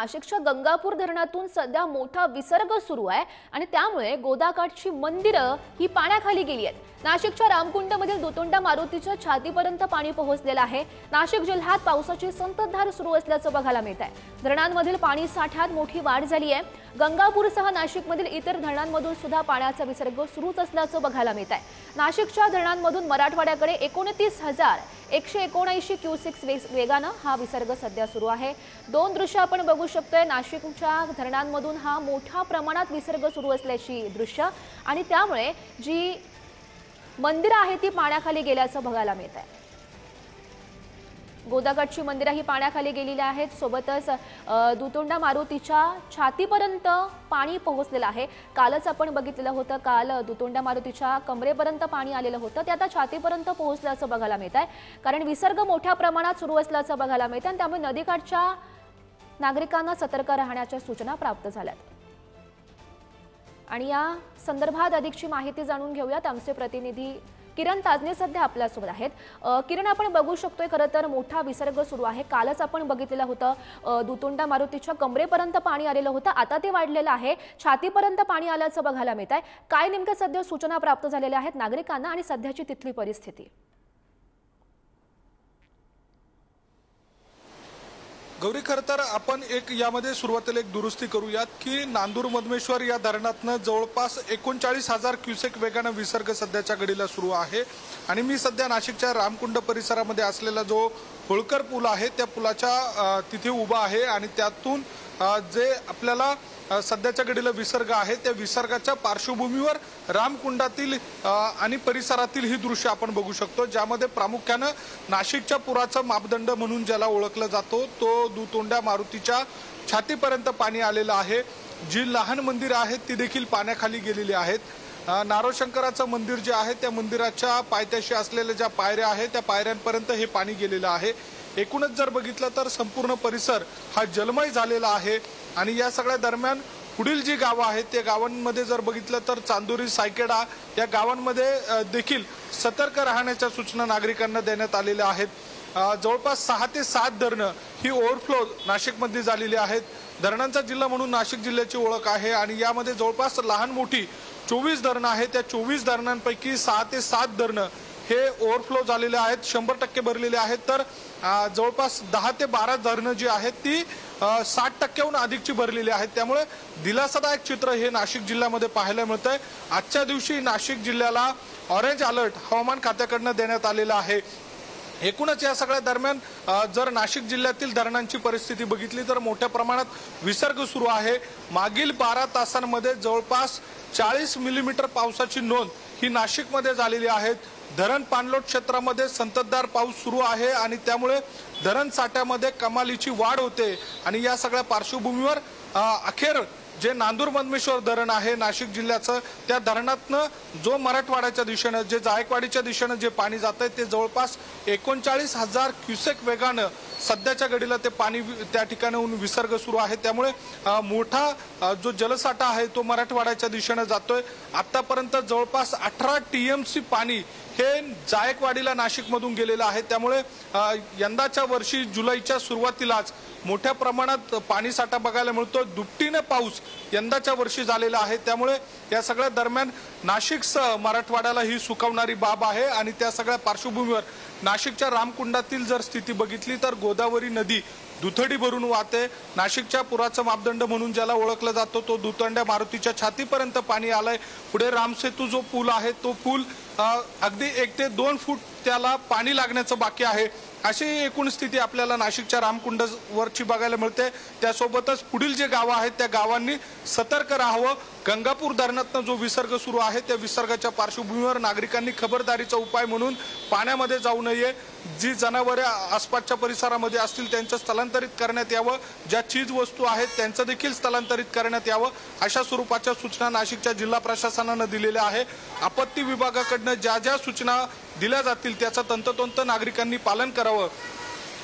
नाशिकच्या गंगापूर धरणातून सध्या मोठा विसर्ग सुरू आहे आणि त्यामुळे गोदाकाठची मंदिरं ही पाण्याखाली गेली आहेत। नाशिकच्या रामकुंडमधील दुतोंडा मारुतीच्या छातीपर्यंत पाणी पोहोचलेलं आहे। नाशिक जिल्ह्यात पावसाची संततधार सुरू असल्याचं बघायला मिळत आहे। धरणांमधील पाणी साठ्यात मोठी वाढ झाली आहे। गंगापूरसह नाशिकमधील इतर धरणांमधून सुद्धा पाण्याचा विसर्ग सुरूच असल्याचं बघायला मिळत आहे। नाशिकच्या धरणांमधून मराठवाड्याकडे 29,179 क्युसेक्स वेगानं हा विसर्ग सध्या सुरू आहे। दोन दृश्य आपण बघू शकतोय। नाशिकच्या धरणांमधून हा मोठ्या प्रमाणात विसर्ग सुरू असल्याची दृश्य आणि त्यामुळे जी मंदिरं आहेत ती पाण्याखाली गेल्याचं बघायला मिळत आहे। गोदाकाठची मंदिरं ही पाण्याखाली गेलेली आहेत। सोबतच दुतोंडा मारुतीच्या छातीपर्यंत पाणी पोहोचलेलं आहे। कालच आपण बघितलेलं होतं, काल दुतोंडा मारुतीच्या कमरेपर्यंत पाणी आलेलं होतं, ते आता छातीपर्यंत पोहोचल्याचं बघायला मिळत आहे। कारण विसर्ग मोठ्या प्रमाणात सुरू असल्याचं बघायला मिळतं आणि त्यामुळे नदीकाठच्या नागरिकांना सतर्क राहण्याच्या सूचना प्राप्त झाल्यात। आणि या संदर्भात अधिकची माहिती जाणून घेऊयात। आमचे प्रतिनिधी किरण ताजने सध्या आपल्यासोबत आहेत। किरण, आपण बघू शकतोय खरं तर मोठा विसर्ग सुरू आहे। कालच आपण बघितलेलं होतं, दुतोंडा मारुतीच्या कमरेपर्यंत पाणी आलेलं होतं, आता ते वाढलेलं आहे, छातीपर्यंत पाणी आल्याचं बघायला मिळत आहे। काय नेमकं सध्या सूचना प्राप्त झालेल्या आहेत नागरिकांना आणि सध्याची तिथली परिस्थिती? गौरी, खरं तर आपण यामध्ये सुरुवातीला दुरुस्ती करूयात की नांदूर मधमेश्वर या धरणातनं जवळपास 39,000 क्युसेक वेगानं विसर्ग सध्याच्या घडीला सुरू आहे। आणि मी सध्या नाशिकच्या रामकुंड परिसरामध्ये असलेला जो होळकर पूल आहे त्या पुलाच्या तिथे उभा आहे आणि त्यातून जे आपल्याला सध्याच्या घडीला विसर्ग आहे त्या विसर्गाच्या पार्श्वभूमीवर रामकुंडातील आणि परिसरातील ही दृश्य आपण बघू शकतो, ज्यामध्ये प्रामुख्याने नाशिकच्या पुराचा मापदंड म्हणून ज्याला ओळखलं जातो तो दुतोंडा मारुतीच्या छातीपर्यंत पाणी आलेलं आहे। जी लहान मंदिरं आहेत ती देखील पाण्याखाली गेलेली आहेत। नारोशंकराचं मंदिर जे आहे त्या मंदिराच्या पायथ्याशी असलेल्या ज्या पायऱ्या आहेत त्या पायऱ्यांपर्यंत हे पाणी गेलेलं आहे। एकूणच जर बघितलं तर संपूर्ण परिसर हा जलमय झालेला आहे। आणि या सगळ्या दरम्यान पुढील जी गावं आहेत त्या गावांमध्ये जर बघितलं तर चांदोरी, सायकेडा या गावांमध्ये देखील सतर्क राहण्याच्या सूचना नागरिकांना देण्यात आलेल्या आहेत। जवळपास 6 ते 7 धरणं ही ओव्हरफ्लो नाशिकमध्ये झालेली आहेत। धरणांचा जिल्हा म्हणून नाशिक जिल्ह्याची ओळख आहे आणि यामध्ये जवळपास लहान मोठी 24 धरणं आहेत। त्या 24 धरणांपैकी 6 ते 7 धरणं हे ओव्हरफ्लो झालेले आहेत, 100% भरलेले आहेत। तर जवळपास 10 ते 12 धरणं जी आहेत ती 60%हून अधिकची भरलेली आहेत। त्यामुळे दिलासादायक चित्र हे नाशिक जिल्ह्यामध्ये पाहायला मिळतंय। आजच्या दिवशी नाशिक जिल्ह्याला ऑरेंज अलर्ट हवामान खात्याकडून देण्यात आलेला आहे। एकूणच या सगळ्या दरम्यान जर नाशिक जिल्ह्यातील धरणांची परिस्थिती बघितली तर मोठ्या प्रमाणात विसर्ग सुरू आहे। मागील 12 तासांमध्ये जवळपास 40 मिलीमीटर पावसाची नोंद ही नाशिकमध्ये झालेली आहे। धरण पाणलोट क्षेत्रामध्ये संततधार पाऊस सुरू आहे आणि त्यामुळे धरण साठ्यामध्ये कमालीची वाढ होते। आणि या सगळ्या पार्श्वभूमीवर अखेर जे नांदूर मधमेश्वर धरण आहे नाशिक जिल्ह्याचं, त्या धरणातनं जो मराठवाड्याच्या दिशेनं जे जायकवाडीच्या दिशेनं जे पाणी जात आहे ते जवळपास 39,000 क्युसेक वेगानं सध्याच्या घडीला ते पाणी त्या ठिकाणाहून विसर्ग सुरू आहे। त्यामुळे मोठा जो जलसाठा आहे तो मराठवाड्याच्या दिशेनं जातोय। आतापर्यंत जवळपास 18 TMC पाणी हे जायकवाडीला नाशिकमधून गेलेलं आहे। त्यामुळे यंदाच्या वर्षी जुलैच्या सुरुवातीलाच मोठ्या प्रमाणात पाणीसाठा बघायला मिळतो। दुपटीने पाऊस यंदाच्या वर्षी झालेला आहे। त्यामुळे या सगळ्या दरम्यान नाशिकसह मराठवाड्याला ही सुखावणारी बाब आहे। आणि त्या सगळ्या पार्श्वभूमीवर नाशिकच्या रामकुंडातील जर स्थिती बघितली तर गोदावरी नदी दुथडी भरून वाहते। नाशिकच्या पुराचा मापदंड म्हणून ज्याला ओळखलं जातो तो दुतोंड्या मारुतीच्या छातीपर्यंत पाणी आलंय। पुढे रामसेतू जो पूल आहे तो पूल अगदी 1 ते 2 फूट त्याला पाणी लागण्याचं बाकी आहे। अशी एकूण स्थिती आपल्याला नाशिकच्या रामकुंडावरची बघायला मिळते। त्यासोबतच पुढील जे गावं आहेत त्या गावांनी सतर्क राहावं। गंगापूर धरणातनं जो विसर्ग सुरू आहे त्या विसर्गाच्या पार्श्वभूमीवर नागरिकांनी खबरदारीचा उपाय म्हणून पाण्यामध्ये जाऊ नये। जी जनावरे आसपासच्या परिसरामध्ये असतील त्यांचं स्थलांतरित करण्यात यावं। ज्या चीज वस्तू आहेत त्यांचं देखील स्थलांतरित करण्यात यावं। अशा स्वरूपाच्या सूचना नाशिकच्या जिल्हा प्रशासनानं दिलेल्या आहे। आपत्ती विभागाकडून ज्या ज्या सूचना दिल्या जातील त्याचं तंतोतंत नागरिकांनी पालन करावं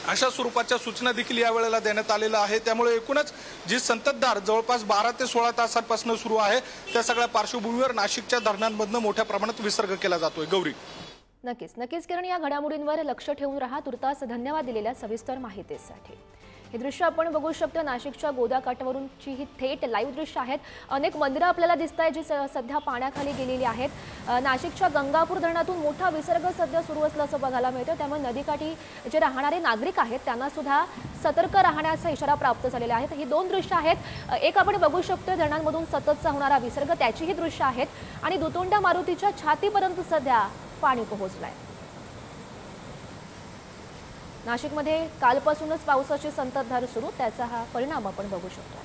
अशा स्वरूपाच्या सूचना देखील या वेळेला देण्यात आलेल्या आहे। त्यामुळे एकूणच जी संततधार जवळपास 12 ते 16 तासांपासून सुरू आहे त्या सगळ्या पार्श्वभूमीवर नाशिकच्या धरणांमधून मोठ्या प्रमाणात विसर्ग केला जातोय। गौरी, नक्कीच किरण, या घडामोडींवर लक्ष ठेवून रहा। तुर्तास धन्यवाद दिलेल्या सविस्तर माहितीसाठी। हे दृश्य आपण बघू शकतो नाशिकच्या गोदाकाठावरूनची ही थेट लाईव्ह दृश्य आहेत। अनेक मंदिरं आपल्याला दिसत आहेत जी सध्या पाण्याखाली गेलेली आहेत। नाशिकच्या गंगापूर धरणातून मोठा विसर्ग सध्या सुरू असल्याचं बघायला मिळतं, त्यामुळे नदीकाठी जे राहणारे नागरिक आहेत त्यांना सुद्धा सतर्क राहण्याचा इशारा प्राप्त झालेला आहे। ही दोन दृश्य आहेत, एक आपण बघू शकतो धरणांमधून सततचा होणारा विसर्ग, त्याची ही दृश्य आहेत आणि दुतोंड्या मारुतीच्या छातीपर्यंत सध्या पाणी पोहोचलंय। नाशिकमध्ये कालपासूनच पावसाची संततधार सुरू, त्याचा हा परिणाम आपण बघू शकतो।